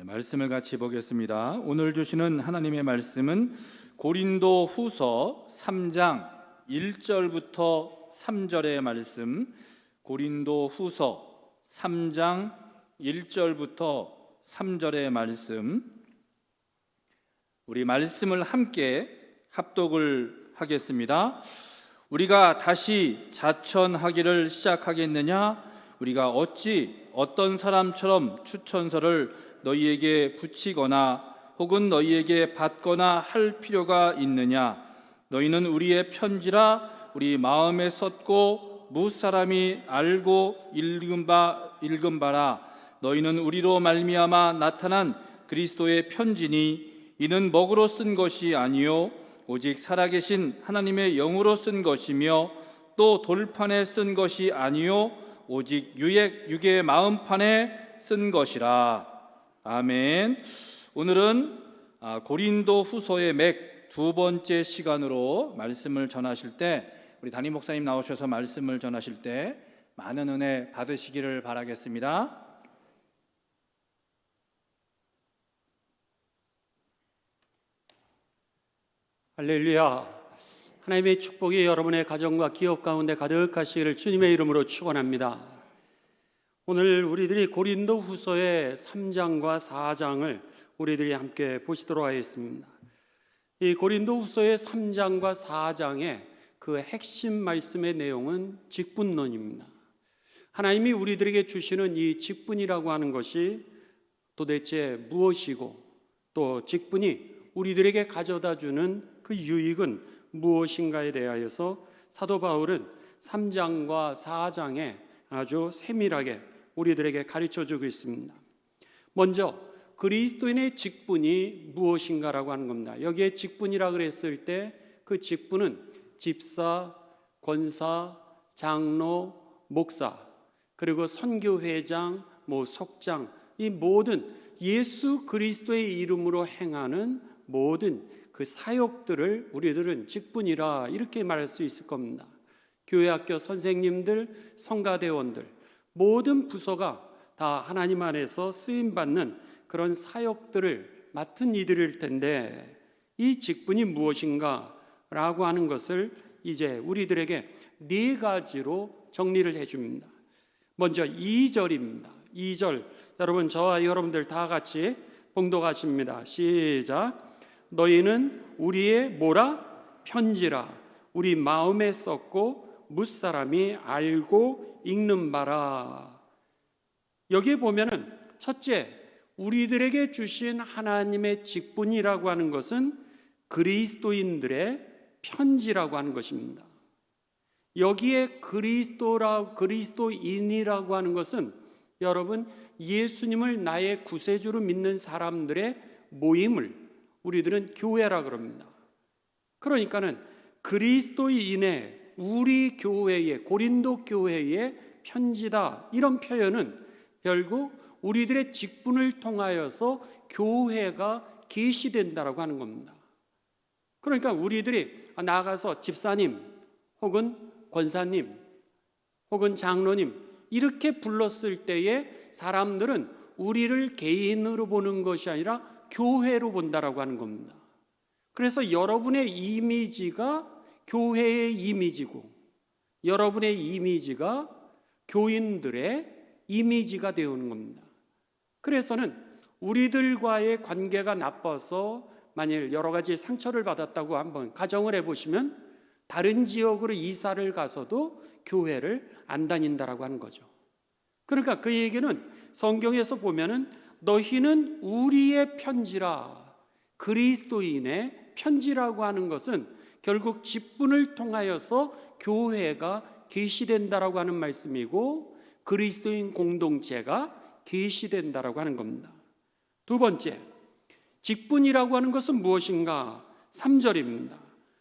말씀을 같이 보겠습니다. 오늘 주시는 하나님의 말씀은 고린도 후서 3장 1절부터 3절의 말씀, 고린도 후서 3장 1절부터 3절의 말씀, 우리 말씀을 함께 합독을 하겠습니다. 우리가 다시 자천하기를 시작하겠느냐? 우리가 어찌 어떤 사람처럼 추천서를 너희에게 붙이거나 혹은 너희에게 받거나 할 필요가 있느냐? 너희는 우리의 편지라 우리 마음에 썼고 무사람이 알고 읽은 바라. 너희는 우리로 말미암아 나타난 그리스도의 편지니 이는 먹으로 쓴 것이 아니요 오직 살아계신 하나님의 영으로 쓴 것이며 또 돌판에 쓴 것이 아니요 오직 육의 마음판에 쓴 것이라. 아멘. 오늘은 고린도 후서의 맥 두 번째 시간으로 말씀을 전하실 때, 우리 담임 목사님 나오셔서 말씀을 전하실 때 많은 은혜 받으시기를 바라겠습니다. 할렐루야. 하나님의 축복이 여러분의 가정과 기업 가운데 가득하시기를 주님의 이름으로 축원합니다. 오늘 우리들이 고린도 후서의 3장과 4장을 우리들이 함께 보시도록 하겠습니다. 이 고린도 후서의 3장과 4장의 그 핵심 말씀의 내용은 직분론입니다. 하나님이 우리들에게 주시는 이 직분이라고 하는 것이 도대체 무엇이고, 또 직분이 우리들에게 가져다 주는 그 유익은 무엇인가에 대하여서 사도 바울은 3장과 4장에 아주 세밀하게 우리들에게 가르쳐주고 있습니다. 먼저 그리스도인의 직분이 무엇인가라고 하는 겁니다. 여기에 직분이라 그랬을 때 그 직분은 집사, 권사, 장로, 목사, 그리고 선교회장, 속장, 이 모든 예수 그리스도의 이름으로 행하는 모든 그 사역들을 우리들은 직분이라 이렇게 말할 수 있을 겁니다. 교회학교 선생님들, 성가대원들, 모든 부서가 다 하나님 안에서 쓰임받는 그런 사역들을 맡은 이들일 텐데, 이 직분이 무엇인가라고 하는 것을 이제 우리들에게 네 가지로 정리를 해줍니다. 먼저 2절입니다. 2절, 여러분 저와 여러분들 다 같이 봉독하십니다. 시작. 너희는 우리의 편지라 우리 마음에 썼고 무사람이 알고 읽는 바라. 여기에 보면은 첫째, 우리들에게 주신 하나님의 직분이라고 하는 것은 그리스도인들의 편지라고 하는 것입니다. 여기에 그리스도인이라고 하는 것은 여러분 예수님을 나의 구세주로 믿는 사람들의 모임을 우리들은 교회라 그럽니다. 그러니까는 그리스도인의 우리 교회의, 고린도 교회의 편지다, 이런 표현은 결국 우리들의 직분을 통하여서 교회가 계시된다라고 하는 겁니다. 그러니까 우리들이 나가서 집사님 혹은 권사님 혹은 장로님 이렇게 불렀을 때에 사람들은 우리를 개인으로 보는 것이 아니라 교회로 본다라고 하는 겁니다. 그래서 여러분의 이미지가 교회의 이미지고, 여러분의 이미지가 교인들의 이미지가 되어오는 겁니다. 그래서는 우리들과의 관계가 나빠서 만일 여러 가지 상처를 받았다고 한번 가정을 해보시면 다른 지역으로 이사를 가서도 교회를 안 다닌다라고 하는 거죠. 그러니까 그 얘기는 성경에서 보면은 너희는 우리의 편지라, 그리스도인의 편지라고 하는 것은 결국 직분을 통하여서 교회가 계시된다라고 하는 말씀이고, 그리스도인 공동체가 계시된다라고 하는 겁니다. 두 번째, 직분이라고 하는 것은 무엇인가? 3절입니다.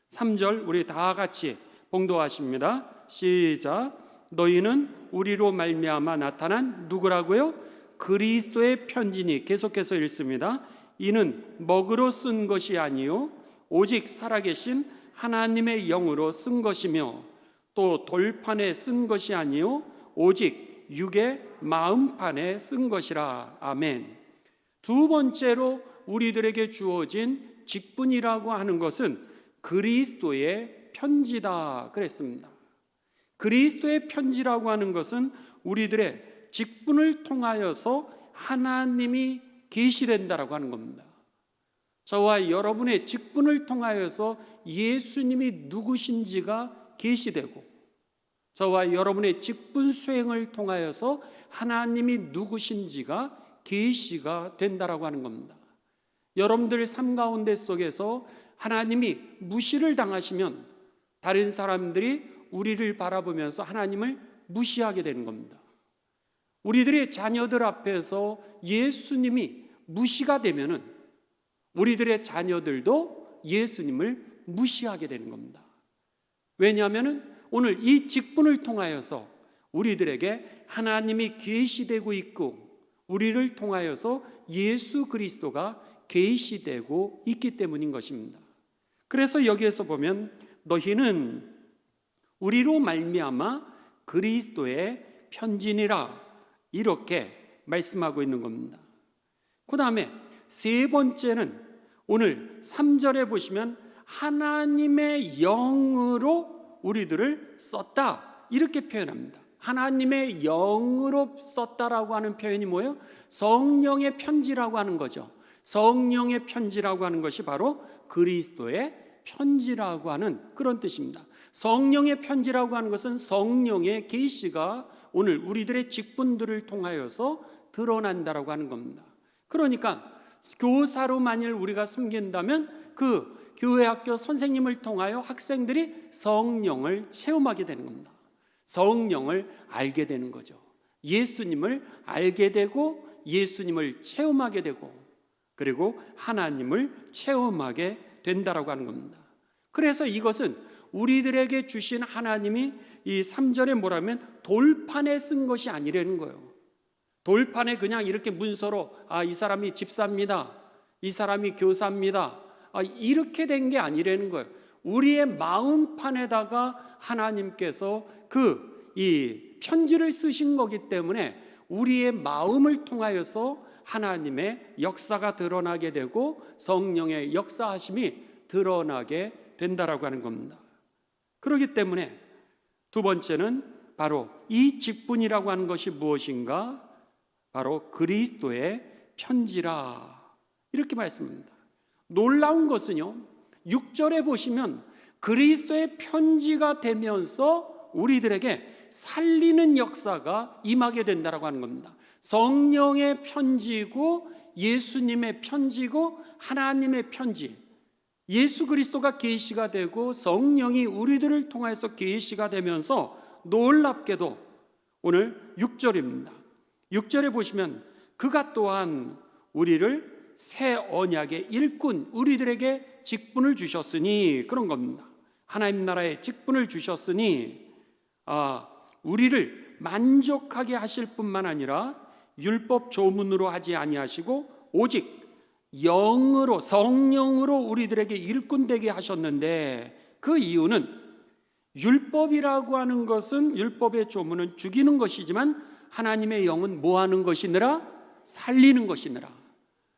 3절 우리 다 같이 봉독하십니다. 시작. 너희는 우리로 말미암아 나타난 누구라고요? 그리스도의 편지니. 계속해서 읽습니다. 이는 먹으로 쓴 것이 아니요 오직 살아계신 하나님의 영으로 쓴 것이며 또 돌판에 쓴 것이 아니요 오직 육의 마음판에 쓴 것이라. 아멘. 두 번째로 우리들에게 주어진 직분이라고 하는 것은 그리스도의 편지다 그랬습니다. 그리스도의 편지라고 하는 것은 우리들의 직분을 통하여서 하나님이 계시된다라고 하는 겁니다. 저와 여러분의 직분을 통하여서 예수님이 누구신지가 계시되고, 저와 여러분의 직분 수행을 통하여서 하나님이 누구신지가 계시가 된다라고 하는 겁니다. 여러분들 삶 가운데 속에서 하나님이 무시를 당하시면 다른 사람들이 우리를 바라보면서 하나님을 무시하게 되는 겁니다. 우리들의 자녀들 앞에서 예수님이 무시가 되면은 우리들의 자녀들도 예수님을 무시하게 되는 겁니다. 왜냐하면 오늘 이 직분을 통하여서 우리들에게 하나님이 계시되고 있고, 우리를 통하여서 예수 그리스도가 계시되고 있기 때문인 것입니다. 그래서 여기에서 보면 너희는 우리로 말미암아 그리스도의 편지니라 이렇게 말씀하고 있는 겁니다. 그 다음에 세 번째는 오늘 3절에 보시면 하나님의 영으로 우리들을 썼다 이렇게 표현합니다. 하나님의 영으로 썼다라고 하는 표현이 뭐예요? 성령의 편지라고 하는 거죠. 성령의 편지라고 하는 것이 바로 그리스도의 편지라고 하는 그런 뜻입니다. 성령의 편지라고 하는 것은 성령의 계시가 오늘 우리들의 직분들을 통하여서 드러난다라고 하는 겁니다. 그러니까 교사로 만일 우리가 섬긴다면 그 교회 학교 선생님을 통하여 학생들이 성령을 체험하게 되는 겁니다. 성령을 알게 되는 거죠. 예수님을 알게 되고 예수님을 체험하게 되고 그리고 하나님을 체험하게 된다라고 하는 겁니다. 그래서 이것은 우리들에게 주신 하나님이 이 3절에 뭐라면 돌판에 쓴 것이 아니라는 거예요. 돌판에 그냥 이렇게 문서로 이 사람이 집사입니다, 이 사람이 교사입니다, 이렇게 된 게 아니라는 거예요. 우리의 마음판에다가 하나님께서 이 편지를 쓰신 거기 때문에 우리의 마음을 통하여서 하나님의 역사가 드러나게 되고 성령의 역사하심이 드러나게 된다라고 하는 겁니다. 그렇기 때문에 두 번째는 바로 이 직분이라고 하는 것이 무엇인가? 바로 그리스도의 편지라 이렇게 말씀합니다. 놀라운 것은요, 6절에 보시면 그리스도의 편지가 되면서 우리들에게 살리는 역사가 임하게 된다라고 하는 겁니다. 성령의 편지고 예수님의 편지고 하나님의 편지, 예수 그리스도가 계시가 되고 성령이 우리들을 통해서 계시가 되면서 놀랍게도 오늘 6절입니다. 6절에 보시면 그가 또한 우리를 새 언약의 일꾼, 우리들에게 직분을 주셨으니 그런 겁니다. 하나님 나라의 직분을 주셨으니 우리를 만족하게 하실 뿐만 아니라 율법 조문으로 하지 아니하시고 오직 영으로, 성령으로 우리들에게 일꾼 되게 하셨는데, 그 이유는 율법이라고 하는 것은, 율법의 조문은 죽이는 것이지만 하나님의 영은 뭐 하는 것이니라? 살리는 것이니라.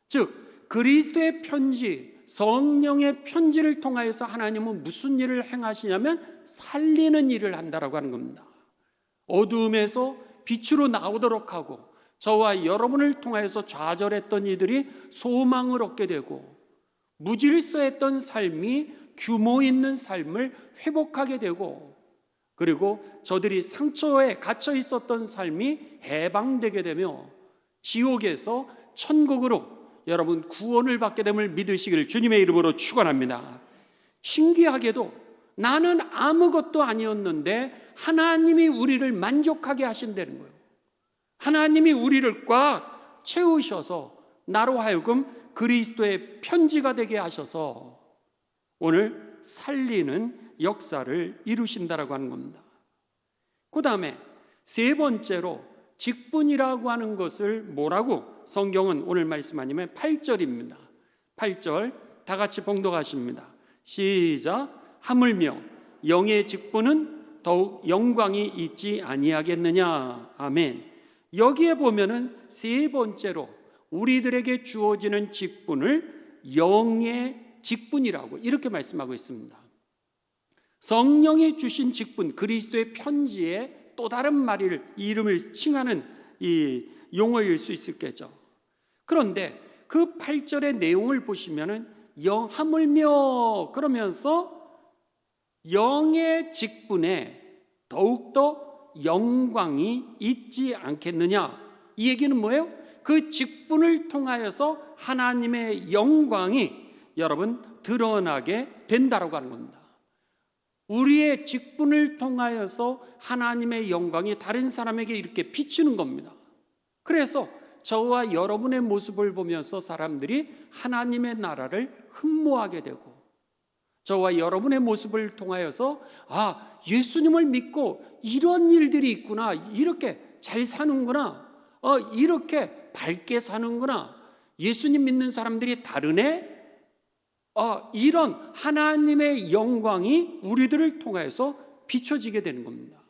즉 그리스도의 편지, 성령의 편지를 통하여서 하나님은 무슨 일을 행하시냐면 살리는 일을 한다라고 하는 겁니다. 어두움에서 빛으로 나오도록 하고 저와 여러분을 통하여서 좌절했던 이들이 소망을 얻게 되고 무질서했던 삶이 규모 있는 삶을 회복하게 되고, 그리고 저들이 상처에 갇혀 있었던 삶이 해방되게 되며 지옥에서 천국으로 여러분 구원을 받게 됨을 믿으시기를 주님의 이름으로 축원합니다. 신기하게도 나는 아무것도 아니었는데 하나님이 우리를 만족하게 하신다는 거예요. 하나님이 우리를 꽉 채우셔서 나로 하여금 그리스도의 편지가 되게 하셔서 오늘 살리는 역사를 이루신다라고 하는 겁니다. 그 다음에 세 번째로 직분이라고 하는 것을 뭐라고 성경은 오늘 말씀하냐면 8절입니다. 8절 다 같이 봉독하십니다. 시작. 하물며 영의 직분은 더욱 영광이 있지 아니하겠느냐. 아멘. 여기에 보면은 세 번째로 우리들에게 주어지는 직분을 영의 직분이라고 이렇게 말씀하고 있습니다. 성령이 주신 직분, 그리스도의 편지에 또 다른 말을 이름을 칭하는 이 용어일 수 있겠죠. 그런데 그 8절의 내용을 보시면은 하물며 그러면서 영의 직분에 더욱더 영광이 있지 않겠느냐. 이 얘기는 뭐예요? 그 직분을 통하여서 하나님의 영광이 여러분 드러나게 된다라고 하는 겁니다. 우리의 직분을 통하여서 하나님의 영광이 다른 사람에게 이렇게 비치는 겁니다. 그래서 저와 여러분의 모습을 보면서 사람들이 하나님의 나라를 흠모하게 되고, 저와 여러분의 모습을 통하여서 예수님을 믿고 이런 일들이 있구나, 이렇게 잘 사는구나, 이렇게 밝게 사는구나, 예수님 믿는 사람들이 다르네, 이런 하나님의 영광이 우리들을 통해서 비춰지게 되는 겁니다.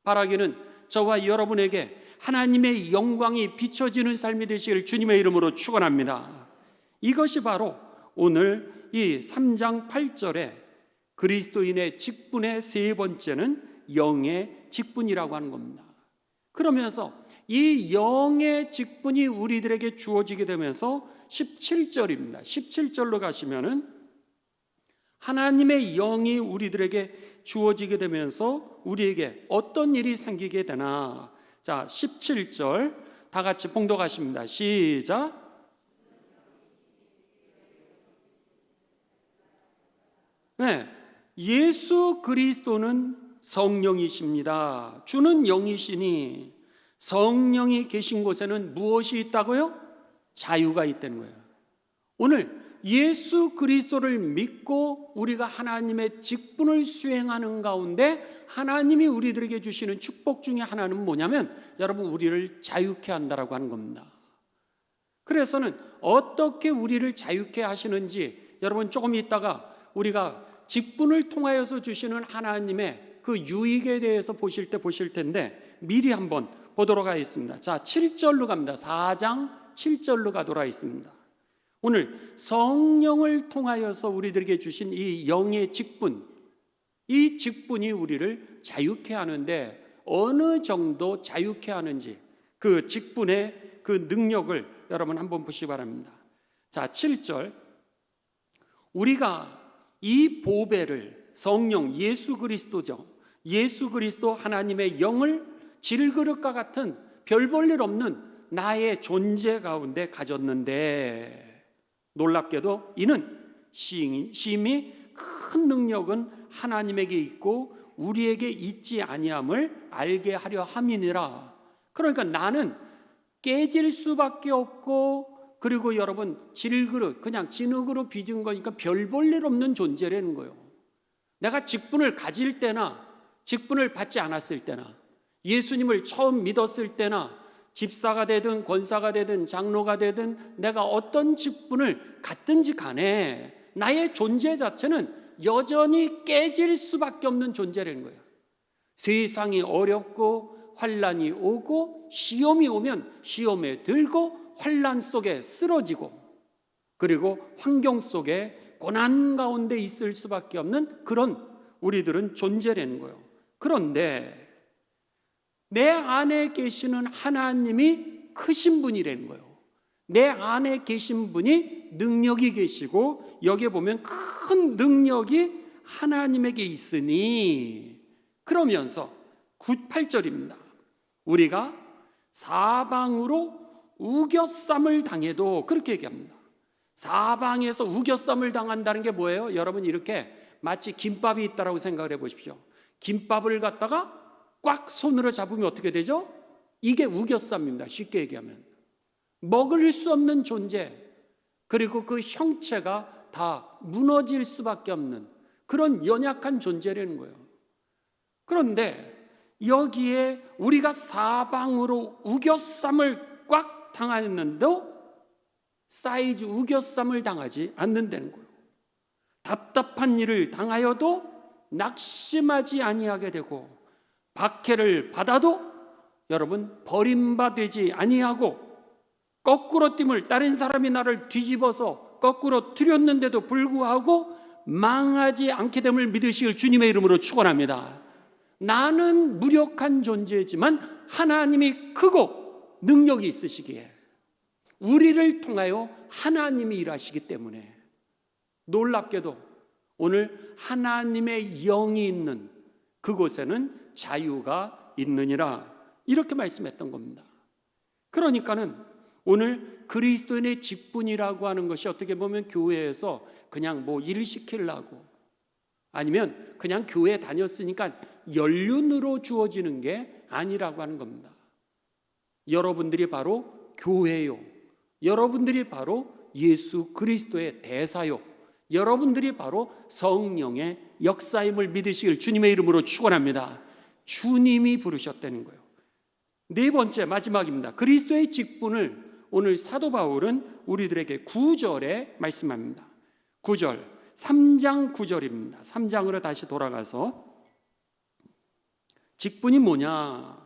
바라기는 저와 여러분에게 하나님의 영광이 비춰지는 삶이 되시길 주님의 이름으로 축원합니다. 이것이 바로 오늘 이 3장 8절에 그리스도인의 직분의 세 번째는 영의 직분이라고 하는 겁니다. 그러면서 이 영의 직분이 우리들에게 주어지게 되면서 17절입니다. 17절로 가시면은 하나님의 영이 우리들에게 주어지게 되면서 우리에게 어떤 일이 생기게 되나. 자, 17절 다 같이 봉독하십니다. 시작. 네, 예수 그리스도는 성령이십니다. 주는 영이시니 성령이 계신 곳에는 무엇이 있다고요? 자유가 있다는 거예요. 오늘 예수 그리스도를 믿고 우리가 하나님의 직분을 수행하는 가운데 하나님이 우리들에게 주시는 축복 중에 하나는 뭐냐면 여러분 우리를 자유케 한다라고 하는 겁니다. 그래서는 어떻게 우리를 자유케 하시는지 여러분 조금 있다가 우리가 직분을 통하여서 주시는 하나님의 그 유익에 대해서 보실 텐데 미리 한번 보도록 하겠습니다. 자, 7절로 갑니다. 4장 7절로 가도록 하겠습니다. 오늘 성령을 통하여서 우리들에게 주신 이 영의 직분, 이 직분이 우리를 자유케 하는데 어느 정도 자유케 하는지 그 직분의 그 능력을 여러분 한번 보시기 바랍니다. 자, 7절. 우리가 이 보배를 성령 예수 그리스도죠. 예수 그리스도 하나님의 영을 질그릇과 같은 별 볼 일 없는 나의 존재 가운데 가졌는데 놀랍게도 이는 심히 큰 능력은 하나님에게 있고 우리에게 있지 아니함을 알게 하려 함이니라. 그러니까 나는 깨질 수밖에 없고 그리고 여러분 질그릇 그냥 진흙으로 빚은 거니까 별 볼 일 없는 존재라는 거예요. 내가 직분을 가질 때나 직분을 받지 않았을 때나 예수님을 처음 믿었을 때나 집사가 되든 권사가 되든 장로가 되든 내가 어떤 직분을 갖든지 간에 나의 존재 자체는 여전히 깨질 수밖에 없는 존재라는 거예요. 세상이 어렵고 환난이 오고 시험이 오면 시험에 들고 환난 속에 쓰러지고 그리고 환경 속에 고난 가운데 있을 수밖에 없는 그런 우리들은 존재라는 거예요. 그런데 내 안에 계시는 하나님이 크신 분이라는 거예요. 내 안에 계신 분이 능력이 계시고 여기에 보면 큰 능력이 하나님에게 있으니 그러면서 8절입니다. 우리가 사방으로 우겨쌈을 당해도 그렇게 얘기합니다. 사방에서 우겨쌈을 당한다는 게 뭐예요? 여러분 이렇게 마치 김밥이 있다라고 생각을 해보십시오. 김밥을 갖다가 꽉 손으로 잡으면 어떻게 되죠? 이게 우겨쌈입니다. 쉽게 얘기하면 먹을 수 없는 존재 그리고 그 형체가 다 무너질 수밖에 없는 그런 연약한 존재라는 거예요. 그런데 여기에 우리가 사방으로 우겨쌈을 꽉 당하였는데도 사이즈 우겨쌈을 당하지 않는다는 거예요. 답답한 일을 당하여도 낙심하지 아니하게 되고 박해를 받아도 여러분 버림받지 아니하고 거꾸로 띠을 다른 사람이 나를 뒤집어서 거꾸로 틀렸는데도 불구하고 망하지 않게 됨을 믿으시길 주님의 이름으로 축원합니다. 나는 무력한 존재지만 하나님이 크고 능력이 있으시기에 우리를 통하여 하나님이 일하시기 때문에 놀랍게도 오늘 하나님의 영이 있는 그곳에는 자유가 있느니라, 이렇게 말씀했던 겁니다. 그러니까는 오늘 그리스도인의 직분이라고 하는 것이 어떻게 보면 교회에서 그냥 뭐 일을 시키려고, 아니면 그냥 교회 다녔으니까 연륜으로 주어지는 게 아니라고 하는 겁니다. 여러분들이 바로 교회요, 여러분들이 바로 예수 그리스도의 대사요, 여러분들이 바로 성령의 역사임을 믿으시길 주님의 이름으로 축원합니다. 주님이 부르셨다는 거예요. 네 번째, 마지막입니다. 그리스도의 직분을 오늘 사도 바울은 우리들에게 9절에 말씀합니다. 9절, 3장 9절입니다. 3장으로 다시 돌아가서 직분이 뭐냐?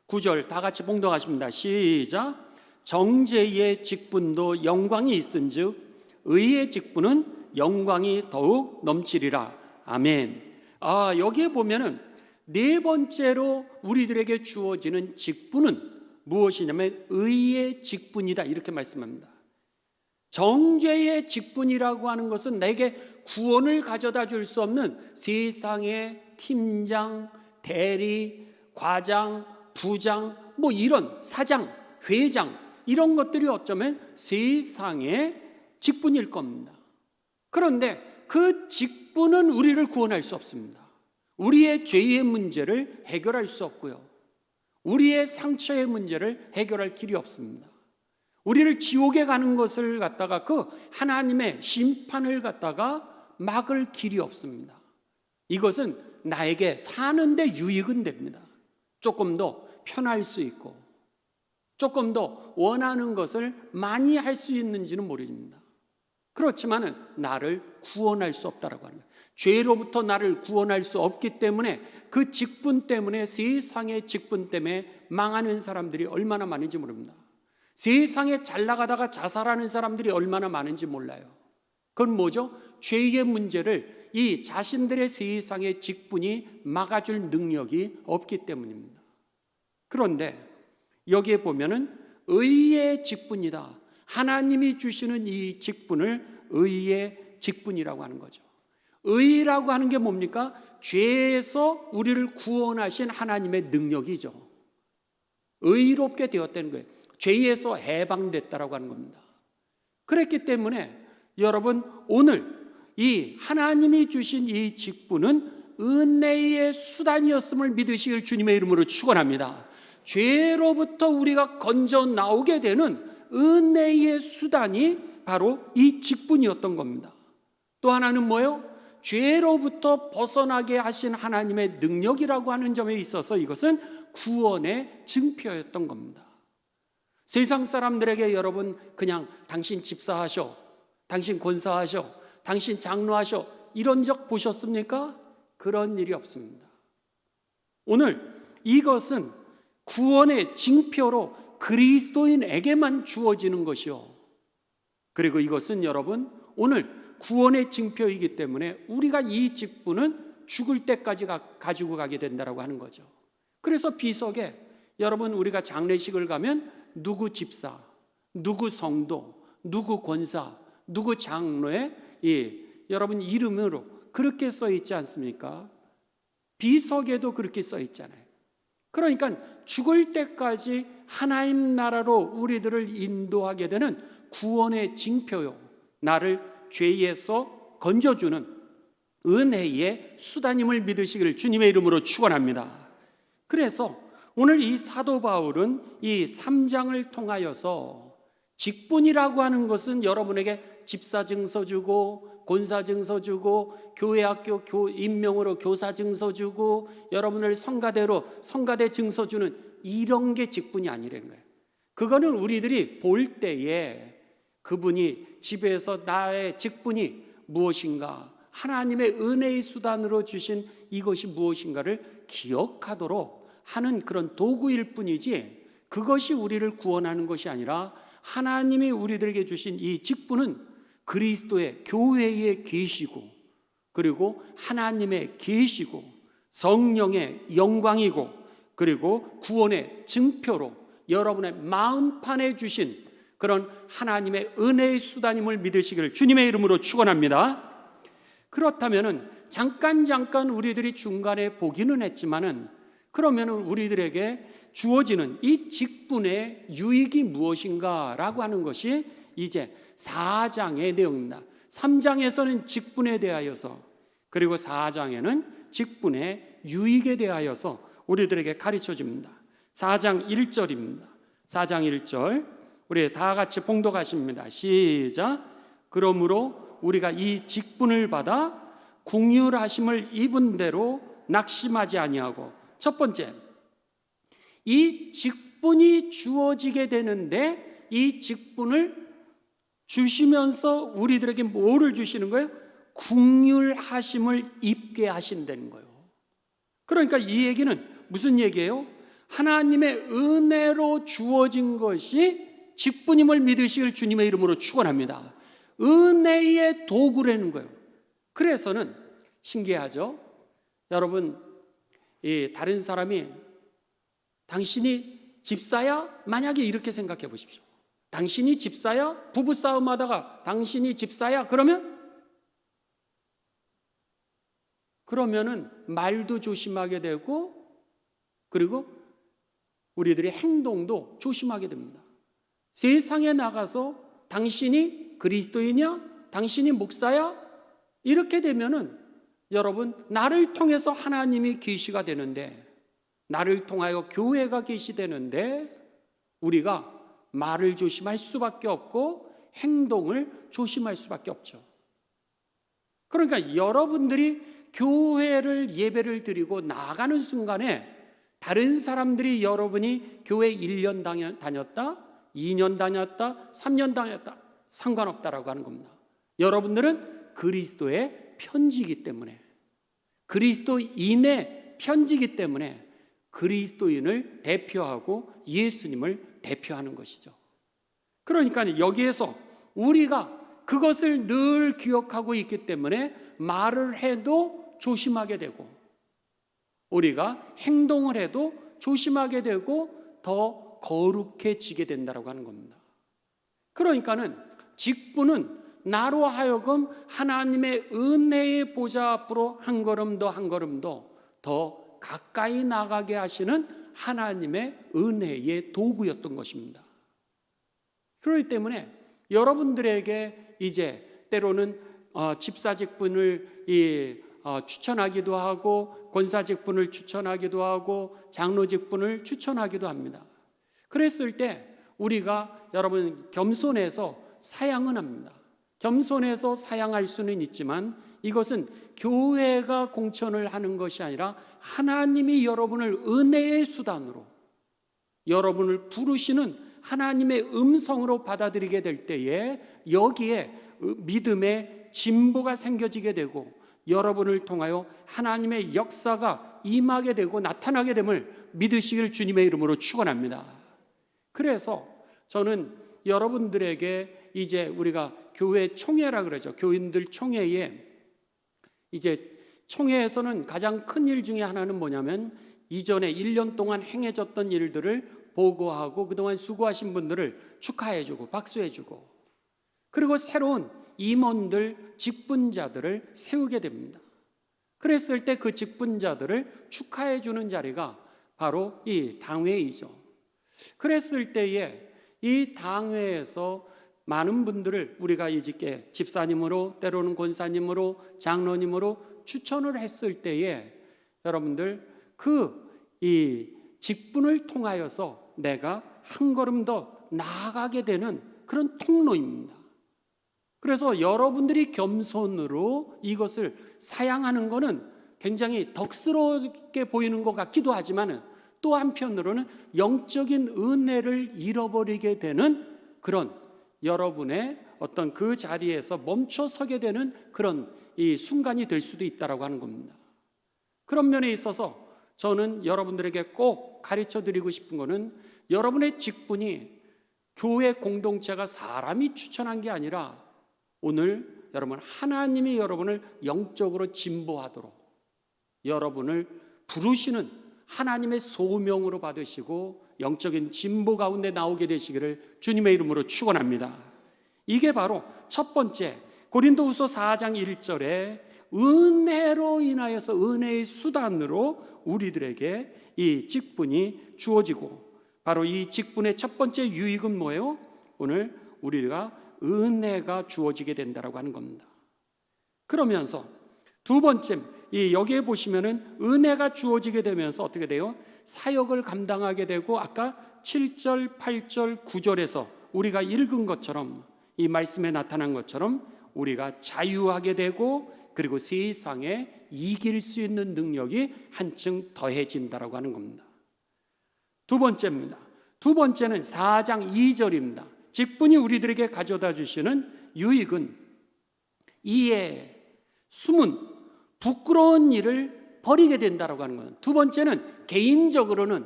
9절 다 같이 봉독하십니다. 시작. 정죄의 직분도 영광이 있은즉 의의 직분은 영광이 더욱 넘치리라. 아멘. 여기에 보면은 네 번째로 우리들에게 주어지는 직분은 무엇이냐면 의의 직분이다, 이렇게 말씀합니다. 정죄의 직분이라고 하는 것은 내게 구원을 가져다 줄 수 없는 세상의 팀장, 대리, 과장, 부장, 뭐 이런 사장, 회장, 이런 것들이 어쩌면 세상의 직분일 겁니다. 그런데 그 직분은 우리를 구원할 수 없습니다. 우리의 죄의 문제를 해결할 수 없고요, 우리의 상처의 문제를 해결할 길이 없습니다. 우리를 지옥에 가는 것을 갖다가 그 하나님의 심판을 갖다가 막을 길이 없습니다. 이것은 나에게 사는데 유익은 됩니다. 조금 더 편할 수 있고 조금 더 원하는 것을 많이 할 수 있는지는 모릅니다. 그렇지만 나를 구원할 수 없다라고 하는 거예요. 죄로부터 나를 구원할 수 없기 때문에 그 직분 때문에, 세상의 직분 때문에 망하는 사람들이 얼마나 많은지 모릅니다. 세상에 잘 나가다가 자살하는 사람들이 얼마나 많은지 몰라요. 그건 뭐죠? 죄의 문제를 이 자신들의 세상의 직분이 막아줄 능력이 없기 때문입니다. 그런데 여기에 보면은 의의 직분이다. 하나님이 주시는 이 직분을 의의 직분이라고 하는 거죠. 의라고 하는 게 뭡니까? 죄에서 우리를 구원하신 하나님의 능력이죠. 의롭게 되었다는 거예요. 죄에서 해방됐다라고 하는 겁니다. 그랬기 때문에 여러분, 오늘 이 하나님이 주신 이 직분은 은혜의 수단이었음을 믿으시길 주님의 이름으로 축원합니다. 죄로부터 우리가 건져 나오게 되는 은혜의 수단이 바로 이 직분이었던 겁니다. 또 하나는 뭐예요? 죄로부터 벗어나게 하신 하나님의 능력이라고 하는 점에 있어서 이것은 구원의 증표였던 겁니다. 세상 사람들에게 여러분 그냥 당신 집사하셔, 당신 권사하셔, 당신 장로하셔, 이런 적 보셨습니까? 그런 일이 없습니다. 오늘 이것은 구원의 징표로 그리스도인에게만 주어지는 것이요, 그리고 이것은 여러분 오늘 구원의 징표이기 때문에 우리가 이 직분은 죽을 때까지 가지고 가게 된다고 하는 거죠. 그래서 비석에 여러분 우리가 장례식을 가면 누구 집사, 누구 성도, 누구 권사, 누구 장로의 여러분 이름으로 그렇게 써 있지 않습니까? 비석에도 그렇게 써 있잖아요. 그러니까 죽을 때까지 하나님 나라로 우리들을 인도하게 되는 구원의 징표요, 나를 죄에서 건져주는 은혜의 수단임을 믿으시기를 주님의 이름으로 축원합니다. 그래서 오늘 이 사도 바울은 이 3장을 통하여서 직분이라고 하는 것은 여러분에게 집사 증서 주고 권사 증서 주고 교회 학교 임명으로 교사 증서 주고 여러분을 성가대로 성가대 증서 주는 이런 게 직분이 아니라는 거예요. 그거는 우리들이 볼 때에 그분이 집에서 나의 직분이 무엇인가, 하나님의 은혜의 수단으로 주신 이것이 무엇인가를 기억하도록 하는 그런 도구일 뿐이지 그것이 우리를 구원하는 것이 아니라 하나님이 우리들에게 주신 이 직분은 그리스도의 교회의 계시고 그리고 하나님의 계시고 성령의 영광이고 그리고 구원의 증표로 여러분의 마음판에 주신 그런 하나님의 은혜의 수단임을 믿으시기를 주님의 이름으로 축원합니다. 그렇다면은 잠깐 우리들이 중간에 보기는 했지만은 그러면은 우리들에게 주어지는 이 직분의 유익이 무엇인가라고 하는 것이 이제 4장의 내용입니다. 3장에서는 직분에 대하여서 그리고 4장에는 직분의 유익에 대하여서 우리들에게 가르쳐 줍니다. 4장 1절입니다. 4장 1절 우리 다 같이 봉독하십니다. 시작. 그러므로 우리가 이 직분을 받아 긍휼하심을 입은 대로 낙심하지 아니하고, 첫 번째, 이 직분이 주어지게 되는데 이 직분을 주시면서 우리들에게 뭐를 주시는 거예요? 긍휼하심을 입게 하신다는 거예요. 그러니까 이 얘기는 무슨 얘기예요? 하나님의 은혜로 주어진 것이 직분임을 믿으실 주님의 이름으로 축원합니다. 은혜의 도구라는 거예요. 그래서는 신기하죠? 여러분, 다른 사람이 당신이 집사야? 만약에 이렇게 생각해 보십시오. 당신이 집사야? 부부싸움 하다가 당신이 집사야? 그러면은 말도 조심하게 되고 그리고 우리들의 행동도 조심하게 됩니다. 세상에 나가서 당신이 그리스도이냐? 당신이 목사야? 이렇게 되면은 여러분, 나를 통해서 하나님이 계시가 되는데, 나를 통하여 교회가 계시되는데 우리가 말을 조심할 수밖에 없고 행동을 조심할 수밖에 없죠. 그러니까 여러분들이 교회를 예배를 드리고 나가는 순간에 다른 사람들이 여러분이 교회 1년 다녔다, 2년 다녔다, 3년 다녔다 상관없다라고 하는 겁니다. 여러분들은 그리스도의 편지이기 때문에, 그리스도인의 편지이기 때문에 그리스도인을 대표하고 예수님을 대표하는 것이죠. 그러니까 여기에서 우리가 그것을 늘 기억하고 있기 때문에 말을 해도 조심하게 되고 우리가 행동을 해도 조심하게 되고 더 거룩해지게 된다고 하는 겁니다. 그러니까는 직분은 나로 하여금 하나님의 은혜의 보좌 앞으로 한 걸음 더 가까이 나가게 하시는 하나님의 은혜의 도구였던 것입니다. 그렇기 때문에 여러분들에게 이제 때로는 집사 직분을 추천하기도 하고 권사 직분을 추천하기도 하고 장로 직분을 추천하기도 합니다. 그랬을 때 우리가 여러분 겸손해서 사양은 합니다. 겸손해서 사양할 수는 있지만 이것은 교회가 공천을 하는 것이 아니라 하나님이 여러분을 은혜의 수단으로 여러분을 부르시는 하나님의 음성으로 받아들이게 될 때에 여기에 믿음의 진보가 생겨지게 되고 여러분을 통하여 하나님의 역사가 임하게 되고 나타나게 됨을 믿으시길 주님의 이름으로 축원합니다. 그래서 저는 여러분들에게 이제 우리가 교회 총회라 그러죠. 교인들 총회에 이제 총회에서는 가장 큰 일 중에 하나는 뭐냐면 이전에 1년 동안 행해졌던 일들을 보고하고 그동안 수고하신 분들을 축하해주고 박수해주고 그리고 새로운 임원들, 직분자들을 세우게 됩니다. 그랬을 때 그 직분자들을 축하해주는 자리가 바로 이 당회이죠. 그랬을 때에 이 당회에서 많은 분들을 우리가 이제 집사님으로 때로는 권사님으로 장로님으로 추천을 했을 때에 여러분들 이 직분을 통하여서 내가 한 걸음 더 나아가게 되는 그런 통로입니다. 그래서 여러분들이 겸손으로 이것을 사양하는 것은 굉장히 덕스럽게 보이는 것 같기도 하지만 또 한편으로는 영적인 은혜를 잃어버리게 되는 그런 여러분의 어떤 그 자리에서 멈춰 서게 되는 그런 이 순간이 될 수도 있다라고 하는 겁니다. 그런 면에 있어서 저는 여러분들에게 꼭 가르쳐 드리고 싶은 거는 여러분의 직분이 교회 공동체가 사람이 추천한 게 아니라 오늘 여러분 하나님이 여러분을 영적으로 진보하도록 여러분을 부르시는 하나님의 소명으로 받으시고 영적인 진보 가운데 나오게 되시기를 주님의 이름으로 축원합니다. 이게 바로 첫 번째 고린도후서 4장 1절에 은혜로 인하여서 은혜의 수단으로 우리들에게 이 직분이 주어지고 바로 이 직분의 첫 번째 유익은 뭐예요? 오늘 우리가 은혜가 주어지게 된다라고 하는 겁니다. 그러면서 두 번째 여기에 보시면은 은혜가 주어지게 되면서 어떻게 돼요? 사역을 감당하게 되고 아까 7절, 8절, 9절에서 우리가 읽은 것처럼 이 말씀에 나타난 것처럼 우리가 자유하게 되고 그리고 세상에 이길 수 있는 능력이 한층 더해진다라고 하는 겁니다. 두 번째입니다. 두 번째는 4장 2절입니다. 직분이 우리들에게 가져다 주시는 유익은 이에 숨은 부끄러운 일을 버리게 된다라고 하는 거예요. 두 번째는 개인적으로는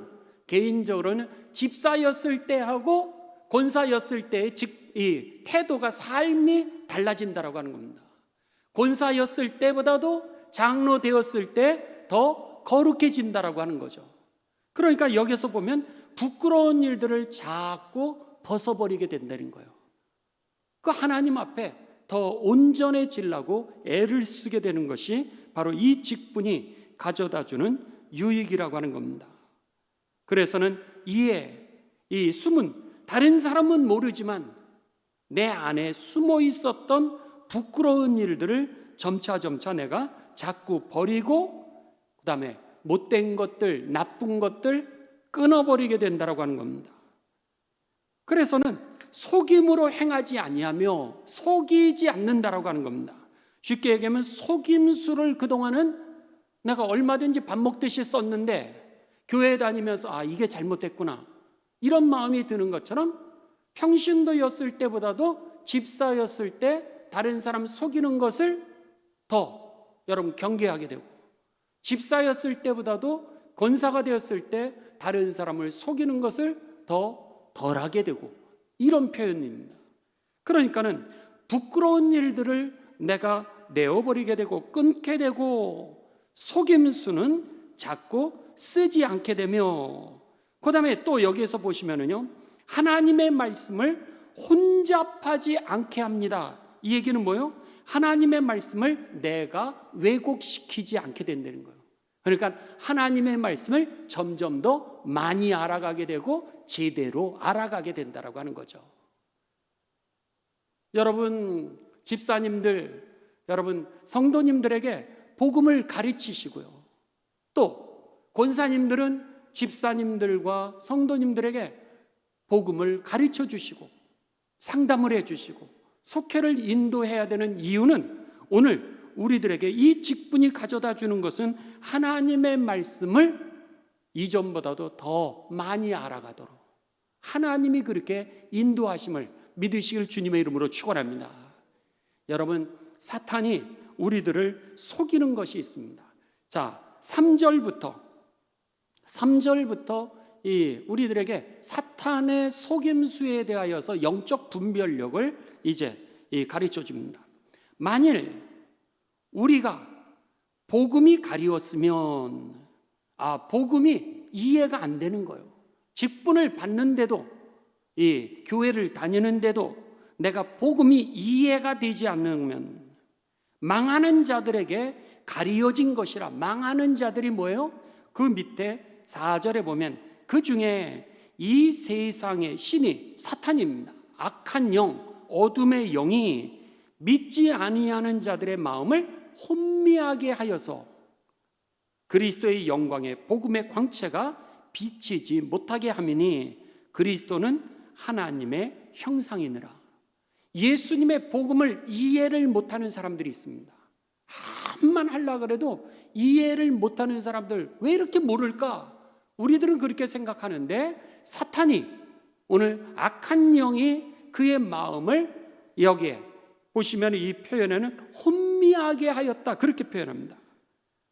집사였을 때하고 권사였을 때의 이 태도가 삶이 달라진다라고 하는 겁니다. 권사였을 때보다도 장로 되었을 때 더 거룩해진다라고 하는 거죠. 그러니까 여기서 보면 부끄러운 일들을 자꾸 벗어버리게 된다는 거예요. 그 하나님 앞에 더 온전해지려고 애를 쓰게 되는 것이 바로 이 직분이 가져다주는 유익이라고 하는 겁니다. 그래서는 이 숨은 다른 사람은 모르지만 내 안에 숨어 있었던 부끄러운 일들을 점차 내가 자꾸 버리고 그 다음에 못된 것들, 나쁜 것들 끊어버리게 된다라고 하는 겁니다. 그래서는 속임으로 행하지 아니하며 속이지 않는다라고 하는 겁니다. 쉽게 얘기하면 속임수를 그동안은 내가 얼마든지 밥 먹듯이 썼는데 교회 다니면서 이게 잘못됐구나 이런 마음이 드는 것처럼 평신도였을 때보다도 집사였을 때 다른 사람 속이는 것을 더 여러분 경계하게 되고 집사였을 때보다도 권사가 되었을 때 다른 사람을 속이는 것을 더 덜하게 되고 이런 표현입니다. 그러니까는 부끄러운 일들을 내가 내어버리게 되고 끊게 되고 속임수는 자꾸 쓰지 않게 되며 그 다음에 또 여기에서 보시면은요 하나님의 말씀을 혼잡하지 않게 합니다. 이 얘기는 뭐예요? 하나님의 말씀을 내가 왜곡시키지 않게 된다는 거예요. 그러니까 하나님의 말씀을 점점 더 많이 알아가게 되고 제대로 알아가게 된다라고 하는 거죠. 여러분 집사님들, 여러분 성도님들에게 복음을 가르치시고요. 또 권사님들은 집사님들과 성도님들에게 복음을 가르쳐 주시고 상담을 해 주시고 속회를 인도해야 되는 이유는 오늘 우리들에게 이 직분이 가져다 주는 것은 하나님의 말씀을 이전보다도 더 많이 알아가도록 하나님이 그렇게 인도하심을 믿으시길 주님의 이름으로 축원합니다. 여러분 사탄이 우리들을 속이는 것이 있습니다. 자, 3절부터 우리들에게 사탄의 속임수에 대하여서 영적 분별력을 이제 가르쳐 줍니다. 만일 우리가 복음이 가리웠으면 복음이 이해가 안 되는 거예요. 직분을 받는데도 이 교회를 다니는데도 내가 복음이 이해가 되지 않으면 망하는 자들에게 가리워진 것이라. 망하는 자들이 뭐예요? 그 밑에 4절에 보면 그 중에 이 세상의 신이 사탄입니다. 악한 영, 어둠의 영이 믿지 아니하는 자들의 마음을 혼미하게 하여서 그리스도의 영광의 복음의 광채가 비치지 못하게 함이니 그리스도는 하나님의 형상이니라. 예수님의 복음을 이해를 못하는 사람들이 있습니다. 한만 하려고 그래도 이해를 못하는 사람들 왜 이렇게 모를까? 우리들은 그렇게 생각하는데 사탄이 오늘 악한 영이 그의 마음을 여기에 보시면 이 표현에는 혼미하게 하였다 그렇게 표현합니다.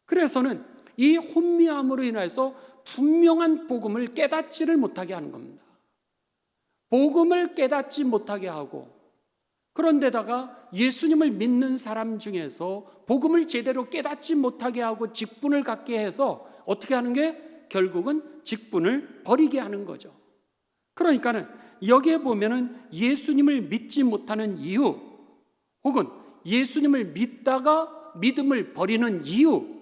그래서는 이 혼미함으로 인해서 분명한 복음을 깨닫지를 못하게 하는 겁니다. 복음을 깨닫지 못하게 하고, 그런데다가 예수님을 믿는 사람 중에서 복음을 제대로 깨닫지 못하게 하고 직분을 갖게 해서 어떻게 하는 게 결국은 직분을 버리게 하는 거죠. 그러니까는 여기에 보면은 예수님을 믿지 못하는 이유, 혹은 예수님을 믿다가 믿음을 버리는 이유,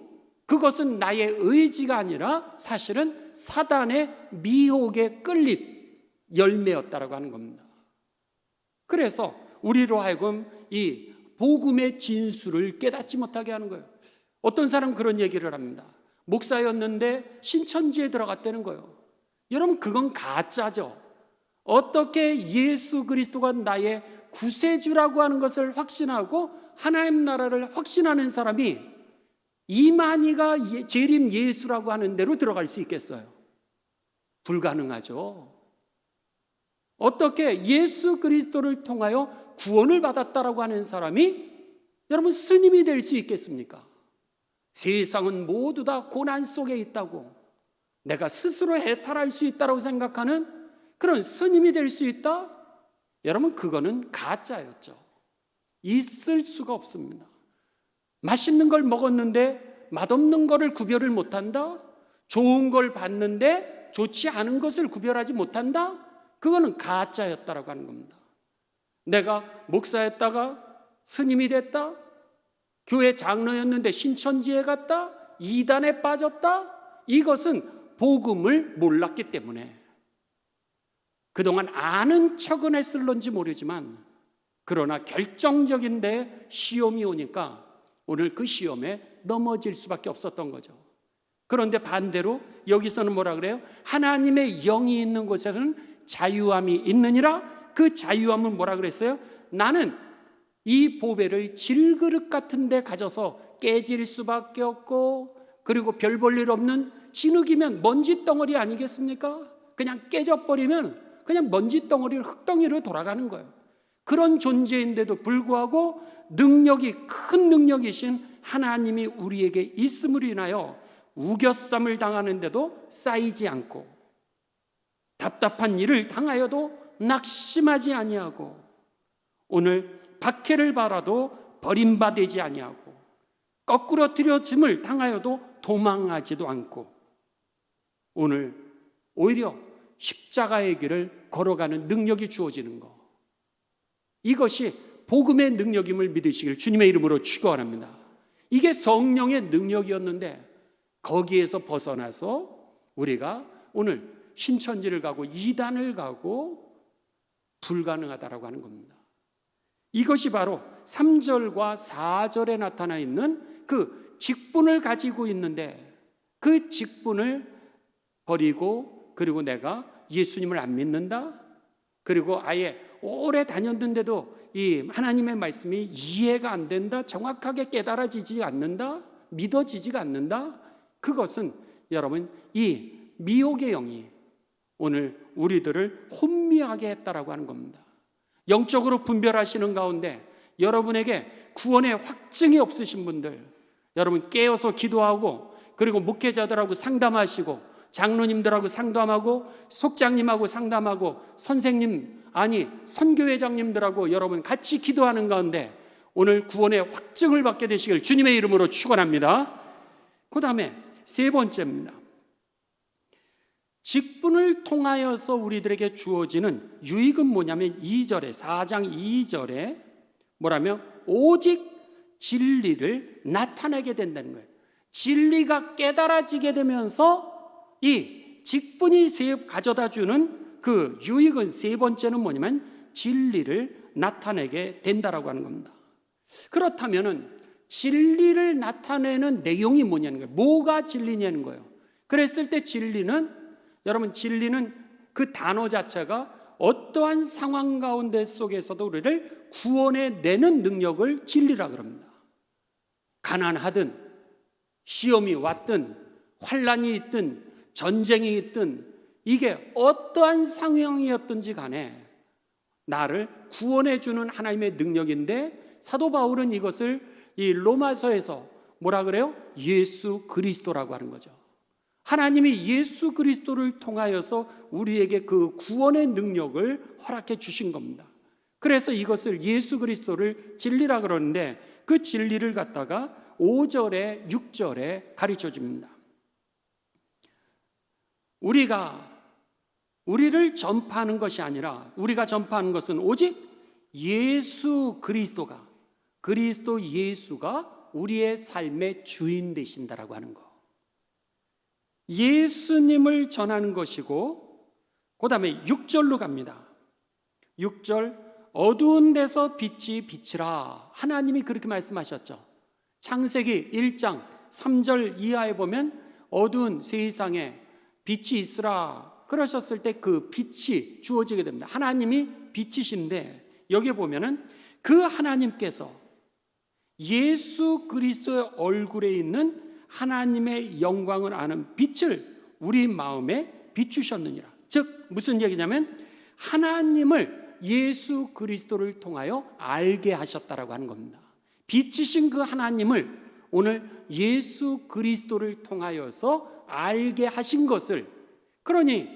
그것은 나의 의지가 아니라 사실은 사단의 미혹에 끌린 열매였다라고 하는 겁니다. 그래서 우리로 하여금 이 복음의 진수를 깨닫지 못하게 하는 거예요. 어떤 사람은 그런 얘기를 합니다. 목사였는데 신천지에 들어갔다는 거예요. 여러분, 그건 가짜죠. 어떻게 예수 그리스도가 나의 구세주라고 하는 것을 확신하고 하나님 나라를 확신하는 사람이 이만희가 재림 예수라고 하는 데로 들어갈 수 있겠어요? 불가능하죠. 어떻게 예수 그리스도를 통하여 구원을 받았다라고 하는 사람이 여러분 스님이 될 수 있겠습니까? 세상은 모두 다 고난 속에 있다고, 내가 스스로 해탈할 수 있다고 생각하는 그런 스님이 될 수 있다? 여러분, 그거는 가짜였죠. 있을 수가 없습니다. 맛있는 걸 먹었는데 맛없는 거를 구별을 못한다? 좋은 걸 봤는데 좋지 않은 것을 구별하지 못한다? 그거는 가짜였다라고 하는 겁니다. 내가 목사였다가 스님이 됐다? 교회 장로였는데 신천지에 갔다? 이단에 빠졌다? 이것은 복음을 몰랐기 때문에, 그동안 아는 척은 했을런지 모르지만, 그러나 결정적인데 시험이 오니까 오늘 그 시험에 넘어질 수밖에 없었던 거죠. 그런데 반대로 여기서는 뭐라 그래요? 하나님의 영이 있는 곳에서는 자유함이 있느니라. 그 자유함은 뭐라 그랬어요? 나는 이 보배를 질그릇 같은 데 가져서 깨질 수밖에 없고, 그리고 별 볼 일 없는 진흙이면 먼지 덩어리 아니겠습니까? 그냥 깨져버리면 그냥 먼지 덩어리, 흙덩이로 돌아가는 거예요. 그런 존재인데도 불구하고 능력이, 큰 능력이신 하나님이 우리에게 있음으로 인하여 우겨쌈을 당하는데도 쌓이지 않고, 답답한 일을 당하여도 낙심하지 아니하고, 오늘 박해를 받아도 버림받지 아니하고, 거꾸로 들여짐을 당하여도 도망하지도 않고, 오늘 오히려 십자가의 길을 걸어가는 능력이 주어지는 것, 이것이 복음의 능력임을 믿으시길 주님의 이름으로 축원합니다. 이게 성령의 능력이었는데 거기에서 벗어나서 우리가 오늘 신천지를 가고 이단을 가고 불가능하다라고 하는 겁니다. 이것이 바로 3절과 4절에 나타나 있는 그 직분을 가지고 있는데, 그 직분을 버리고, 그리고 내가 예수님을 안 믿는다, 그리고 아예 오래 다녔는데도 이 하나님의 말씀이 이해가 안 된다, 정확하게 깨달아지지 않는다, 믿어지지가 않는다, 그것은 여러분 이 미혹의 영이 오늘 우리들을 혼미하게 했다라고 하는 겁니다. 영적으로 분별하시는 가운데 여러분에게 구원의 확증이 없으신 분들, 여러분 깨어서 기도하고, 그리고 목회자들하고 상담하시고, 장로님들하고 상담하고, 속장님하고 상담하고, 선생님, 아니 선교회장님들하고 여러분 같이 기도하는 가운데 오늘 구원의 확증을 받게 되시길 주님의 이름으로 축원합니다. 그 다음에 세 번째입니다. 직분을 통하여서 우리들에게 주어지는 유익은 뭐냐면 2절에, 4장 2절에 뭐라며? 오직 진리를 나타내게 된다는 거예요. 진리가 깨달아지게 되면서 이 직분이 가져다 주는 그 유익은, 세 번째는 뭐냐면 진리를 나타내게 된다라고 하는 겁니다. 그렇다면은 진리를 나타내는 내용이 뭐냐는 거예요. 뭐가 진리냐는 거예요. 그랬을 때 진리는, 여러분 진리는 그 단어 자체가 어떠한 상황 가운데 속에서도 우리를 구원해내는 능력을 진리라 그럽니다. 가난하든 시험이 왔든 환난이 있든 전쟁이 있든 이게 어떠한 상황이었든지 간에 나를 구원해 주는 하나님의 능력인데, 사도 바울은 이것을 이 로마서에서 뭐라 그래요? 예수 그리스도라고 하는 거죠. 하나님이 예수 그리스도를 통하여서 우리에게 그 구원의 능력을 허락해 주신 겁니다. 그래서 이것을 예수 그리스도를 진리라 그러는데 그 진리를 갖다가 5절에 6절에 가르쳐 줍니다. 우리를 전파하는 것이 아니라 우리가 전파하는 것은 오직 예수 그리스도가, 그리스도 예수가 우리의 삶의 주인 되신다라고 하는 거. 예수님을 전하는 것이고, 그 다음에 6절로 갑니다. 6절, 어두운 데서 빛이 비치라. 하나님이 그렇게 말씀하셨죠. 창세기 1장 3절 이하에 보면 어두운 세상에 빛이 있으라 그러셨을 때 그 빛이 주어지게 됩니다. 하나님이 빛이신데 여기 보면은 그 하나님께서 예수 그리스도의 얼굴에 있는 하나님의 영광을 아는 빛을 우리 마음에 비추셨느니라. 즉 무슨 얘기냐면 하나님을 예수 그리스도를 통하여 알게 하셨다라고 하는 겁니다. 빛이신 그 하나님을 오늘 예수 그리스도를 통하여서 알게 하신 것을, 그러니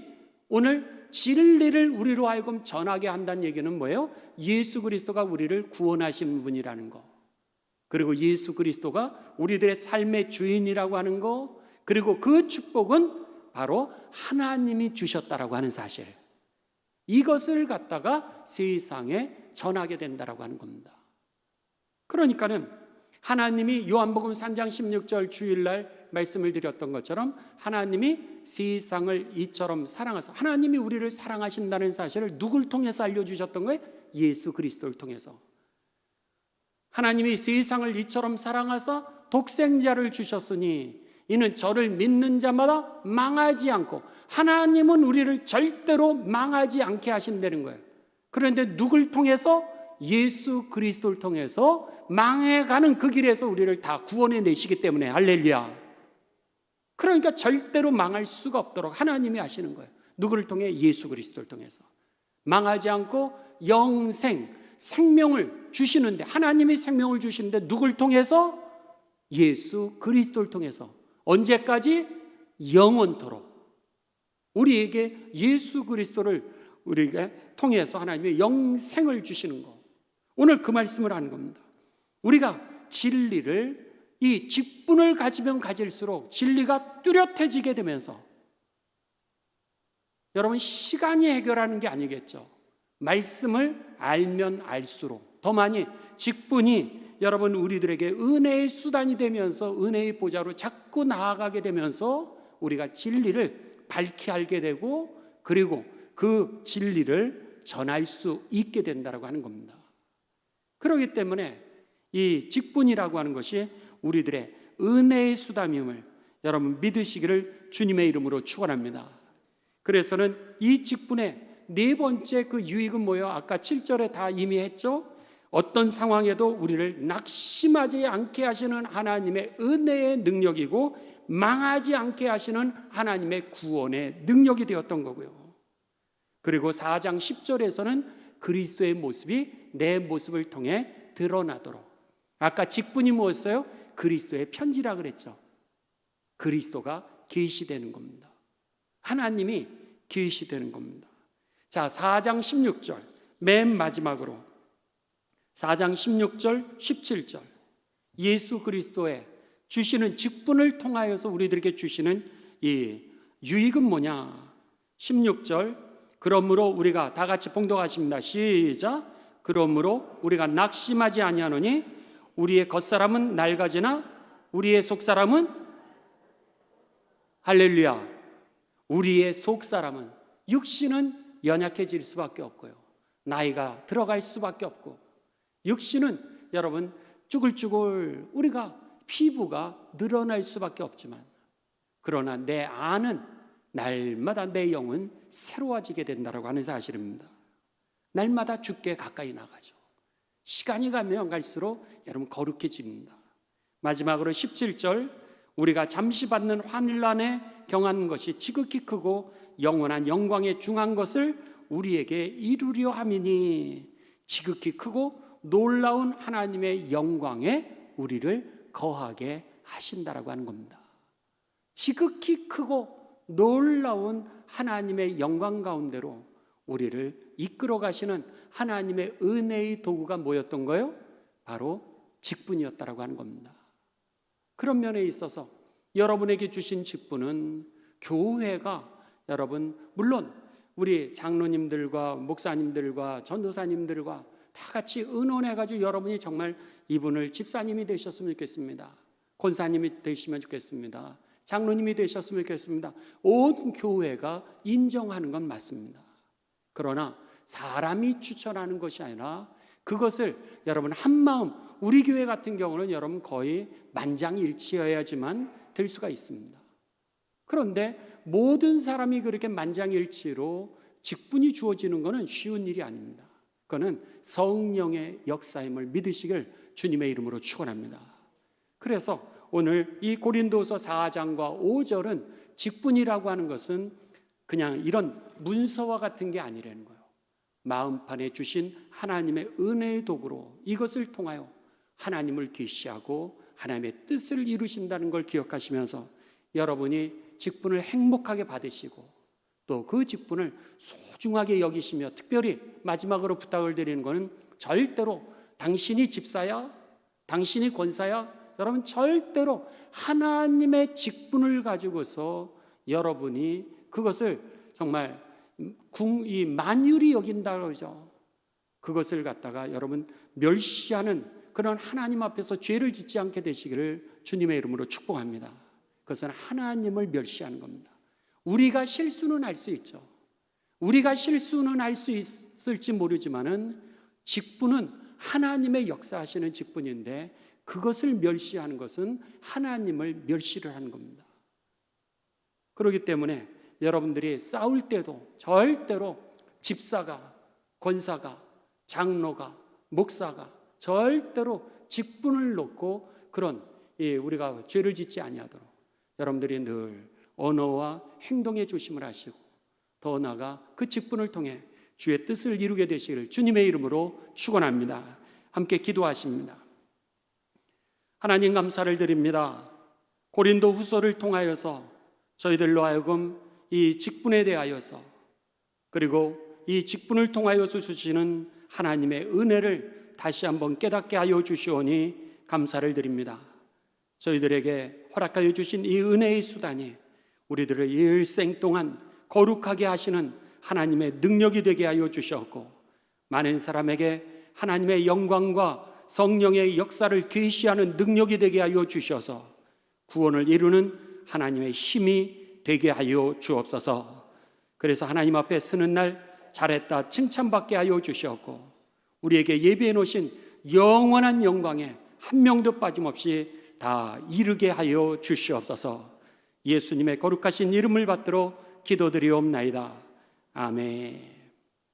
오늘 진리를 우리로 하여금 전하게 한다는 얘기는 뭐예요? 예수 그리스도가 우리를 구원하신 분이라는 거, 그리고 예수 그리스도가 우리들의 삶의 주인이라고 하는 거, 그리고 그 축복은 바로 하나님이 주셨다라고 하는 사실, 이것을 갖다가 세상에 전하게 된다라고 하는 겁니다. 그러니까는 하나님이 요한복음 3장 16절 주일날 말씀을 드렸던 것처럼 하나님이 세상을 이처럼 사랑하사, 하나님이 우리를 사랑하신다는 사실을 누굴 통해서 알려주셨던 거예요? 예수 그리스도를 통해서. 하나님이 세상을 이처럼 사랑하사 독생자를 주셨으니 이는 저를 믿는 자마다 망하지 않고, 하나님은 우리를 절대로 망하지 않게 하신다는 거예요. 그런데 누굴 통해서? 예수 그리스도를 통해서 망해가는 그 길에서 우리를 다 구원해 내시기 때문에, 할렐루야. 그러니까 절대로 망할 수가 없도록 하나님이 하시는 거예요. 누구를 통해? 예수 그리스도를 통해서. 망하지 않고 영생, 생명을 주시는데, 하나님이 생명을 주시는데 누굴 통해서? 예수 그리스도를 통해서. 언제까지? 영원토록. 우리에게 예수 그리스도를 우리에게 통해서 하나님의 영생을 주시는 거. 오늘 그 말씀을 하는 겁니다. 우리가 진리를, 이 직분을 가지면 가질수록 진리가 뚜렷해지게 되면서, 여러분 시간이 해결하는 게 아니겠죠. 말씀을 알면 알수록 더 많이 직분이 여러분 우리들에게 은혜의 수단이 되면서 은혜의 보좌로 자꾸 나아가게 되면서 우리가 진리를 밝히 알게 되고, 그리고 그 진리를 전할 수 있게 된다고 하는 겁니다. 그렇기 때문에 이 직분이라고 하는 것이 우리들의 은혜의 수단임을 여러분 믿으시기를 주님의 이름으로 축원합니다. 그래서는 이 직분의 네 번째 그 유익은 뭐예요? 아까 7절에 다 이미 했죠? 어떤 상황에도 우리를 낙심하지 않게 하시는 하나님의 은혜의 능력이고, 망하지 않게 하시는 하나님의 구원의 능력이 되었던 거고요. 그리고 4장 10절에서는 그리스도의 모습이 내 모습을 통해 드러나도록, 아까 직분이 뭐였어요? 그리스도의 편지라 그랬죠. 그리스도가 계시되는 겁니다. 하나님이 계시되는 겁니다. 자, 4장 16절 맨 마지막으로 4장 16절 17절 예수 그리스도의 주시는 직분을 통하여서 우리들에게 주시는 이 유익은 뭐냐? 16절, 그러므로 우리가 다 같이 봉독하십니다. 시작. 그러므로 우리가 낙심하지 아니하노니 우리의 겉사람은 낡아지나 우리의 속사람은, 할렐루야, 우리의 속사람은, 육신은 연약해질 수밖에 없고요, 나이가 들어갈 수밖에 없고, 육신은 여러분 쭈글쭈글 우리가 피부가 늘어날 수밖에 없지만, 그러나 내 안은 날마다 내 영은 새로워지게 된다고 하는 사실입니다. 날마다 주께 가까이 나가죠. 시간이 가면 갈수록 여러분 거룩해집니다. 마지막으로 17절, 우리가 잠시 받는 환난에 경한 것이 지극히 크고 영원한 영광에 중한 것을 우리에게 이루려 함이니, 지극히 크고 놀라운 하나님의 영광에 우리를 거하게 하신다라고 하는 겁니다. 지극히 크고 놀라운 하나님의 영광 가운데로 우리를 이끌어 가시는 하나님의 은혜의 도구가 뭐였던 거예요? 바로 직분이었다라고 하는 겁니다. 그런 면에 있어서 여러분에게 주신 직분은 교회가 여러분 물론 우리 장로님들과 목사님들과 전도사님들과 다 같이 의논해가지고 여러분이 정말 이분을 집사님이 되셨으면 좋겠습니다. 권사님이 되시면 좋겠습니다. 장로님이 되셨으면 좋겠습니다. 온 교회가 인정하는 건 맞습니다. 그러나 사람이 추천하는 것이 아니라 그것을 여러분 한마음, 우리 교회 같은 경우는 여러분 거의 만장일치여야지만 될 수가 있습니다. 그런데 모든 사람이 그렇게 만장일치로 직분이 주어지는 것은 쉬운 일이 아닙니다. 그거는 성령의 역사임을 믿으시길 주님의 이름으로 축원합니다. 그래서 오늘 이 고린도서 4장과 5절은 직분이라고 하는 것은 그냥 이런 문서와 같은 게 아니라는 거예요. 마음판에 주신 하나님의 은혜의 도구로 이것을 통하여 하나님을 계시하고 하나님의 뜻을 이루신다는 걸 기억하시면서 여러분이 직분을 행복하게 받으시고 또 그 직분을 소중하게 여기시며, 특별히 마지막으로 부탁을 드리는 것은 절대로 당신이 집사야, 당신이 권사야, 여러분 절대로 하나님의 직분을 가지고서 여러분이 그것을 정말 이 만유리 여긴다고 그러죠. 그것을 갖다가 여러분 멸시하는 그런 하나님 앞에서 죄를 짓지 않게 되시기를 주님의 이름으로 축복합니다. 그것은 하나님을 멸시하는 겁니다. 우리가 실수는 할 수 있죠. 우리가 실수는 할 수 있을지 모르지만은 직분은 하나님의 역사하시는 직분인데 그것을 멸시하는 것은 하나님을 멸시를 하는 겁니다. 그렇기 때문에 여러분들이 싸울 때도 절대로 집사가, 권사가, 장로가, 목사가 절대로 직분을 놓고 그런 우리가 죄를 짓지 아니하도록 여러분들이 늘 언어와 행동에 조심을 하시고 더 나아가 그 직분을 통해 주의 뜻을 이루게 되시기를 주님의 이름으로 축원합니다. 함께 기도하십니다. 하나님 감사를 드립니다. 고린도 후서를 통하여서 저희들로 하여금 이 직분에 대하여서 그리고 이 직분을 통하여서 주시는 하나님의 은혜를 다시 한번 깨닫게 하여 주시오니 감사를 드립니다. 저희들에게 허락하여 주신 이 은혜의 수단이 우리들을 일생 동안 거룩하게 하시는 하나님의 능력이 되게 하여 주셨고 많은 사람에게 하나님의 영광과 성령의 역사를 계시하는 능력이 되게 하여 주셔서 구원을 이루는 하나님의 힘이 되게 하여 주옵소서. 그래서 하나님 앞에 서는 날 잘했다 칭찬받게 하여 주셨고 우리에게 예비해 놓으신 영원한 영광에 한 명도 빠짐없이 다 이루게 하여 주시옵소서. 예수님의 거룩하신 이름을 받들어 기도드리옵나이다. 아멘.